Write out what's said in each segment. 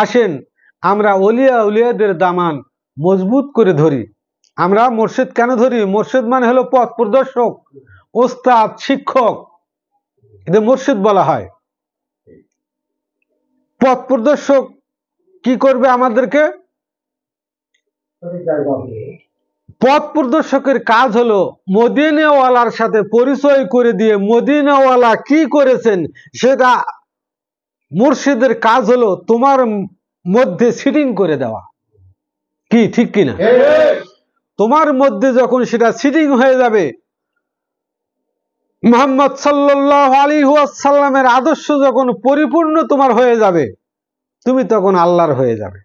আসেন আমরা অলিয়া উলিয়াদের দামান মজবুত করে ধরি। আমরা মুর্শিদ কেন ধরি? মুর্শিদ মানে হলো পথ প্রদর্শক, ওস্তাদ, শিক্ষক, এদের মুর্শিদ বলা হয়। পথ প্রদর্শক কি করবে আমাদেরকে? পথ প্রদর্শকের কাজ হলো মদিনাওয়ালার সাথে পরিচয় করে দিয়ে মদিনাওয়ালা কি করেছেন সেটা মুর্শিদের কাজ হলো তোমার মধ্যে সিটিং করে দেওয়া। কি ঠিক কিনা? তোমার মধ্যে যখন সেটা সিটিং হয়ে যাবে, মুহাম্মদ সাল্লাল্লাহু আলাইহি ওয়াসাল্লামের আদর্শ যখন পরিপূর্ণ তোমার হয়ে যাবে, তুমি তখন আল্লাহর হয়ে যাবে।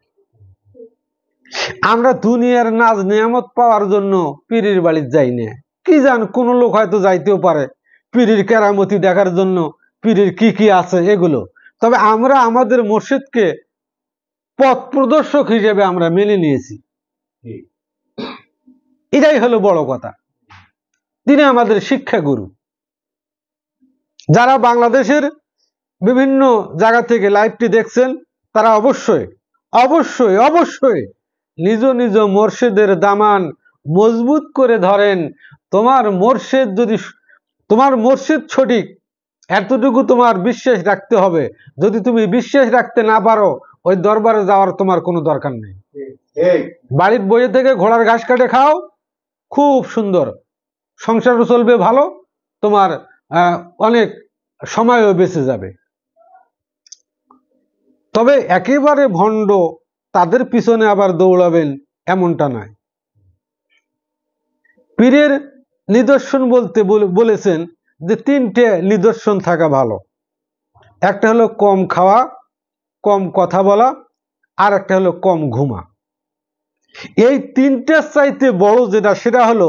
আমরা দুনিয়ার নাজ নিয়ামত পাওয়ার জন্য পীরের বাড়ি যাই না। কি জান, কোন লোক হয়তো যাইতেও পারে পীরের কেরামতি দেখার জন্য, পীরের কি কি আছে এগুলো। তবে আমরা আমাদের মুর্শিদকে পথ প্রদর্শক হিসেবে আমরা মেনে নিয়েছি। এটাই হলো বড় কথা। তিনি আমাদের শিক্ষাগুরু। যারা বাংলাদেশের বিভিন্ন জায়গা থেকে লাইভটি দেখছেন তারা অবশ্যই অবশ্যই অবশ্যই নিজ নিজ মুর্শিদের দামান মজবুত করে ধরেন। তোমার মুর্শিদ সঠিক, এতটুকু তোমার বিশ্বাস রাখতে হবে। যদি তুমি বিশ্বাস রাখতে না পারো, ওই দরবারে যাওয়ার তোমার কোনো দরকার নেই। বাড়ির বইয়ে থেকে ঘোড়ার ঘাস কাটে খাও, খুব সুন্দর সংসারও চলবে ভালো, তোমার অনেক সময়ও বেঁচে যাবে। তবে একেবারে ভণ্ড তাদের পিছনে আবার দৌড়াবেন এমনটা নয়। পীরের নিদর্শন বলতে বলেছেন যে তিনটে নিদর্শন থাকা ভালো। একটা হলো কম খাওয়া, কম কথা বলা, আর একটা হলো কম ঘুমা। এই তিনটের চাইতে বড় যেটা, সেটা হলো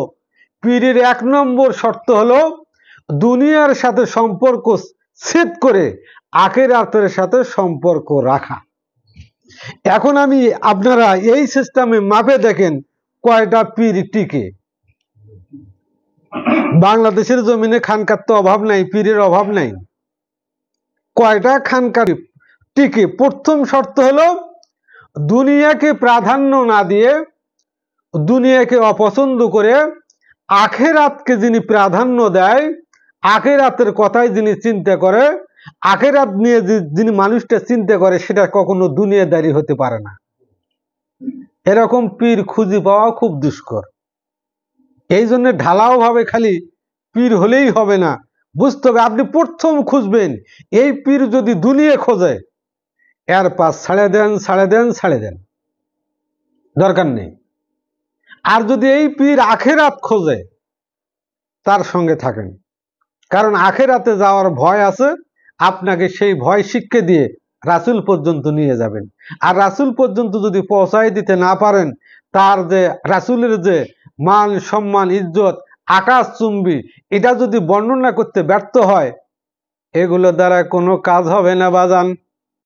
পীরের 1 নম্বর শর্ত হলো দুনিয়ার সাথে সম্পর্ক ছেদ করে আখিরাতের সাথে সম্পর্ক রাখা। এখন আমি আপনারা এই সিস্টেমে মাপে দেখেন কয়টা পীর টিকে। বাংলাদেশের জমিনে খানকার তো অভাব নাই, পীরের অভাব নাই। কয়টা খানকার টিকে? প্রথম শর্ত হলো দুনিয়াকে প্রাধান্য না দিয়ে, দুনিয়াকে অপছন্দ করে আখিরাতকে যিনি প্রাধান্য দেয়, আখিরাতের কথাই যিনি চিন্তা করে, আখিরাত নিয়ে যিনি মানুষটা চিন্তা করে, সেটা কখনো দুনিয়াদারি হতে পারে না। এরকম পীর খুঁজে পাওয়া খুব দুষ্কর। এই জন্য ঢালাও ভাবে খালি পীর হলেই হবে না, বুঝতে হবে আপনি প্রথম খুঁজবেন এই পীর যদি দুনিয়া খোঁজে, এর পাশ ছাড়ে দেন, দরকার নেই। আর যদি এই পীর আখিরাত খোঁজে, তার সঙ্গে থাকেন। কারণ আখিরাতে যাওয়ার ভয় আছে, আপনাকে সেই ভয় শিক্ষা দিয়ে রাসূল পর্যন্ত নিয়ে যাবেন। আর রাসূল পর্যন্ত যদি পৌঁছায় দিতে না পারেন, তার যে রাসূলের যে মান সম্মান ইজ্জত আকাশ চুম্বি, এটা যদি বর্ণনা করতে ব্যর্থ হয়, এগুলো দ্বারা কোনো কাজ হবে না বাজান।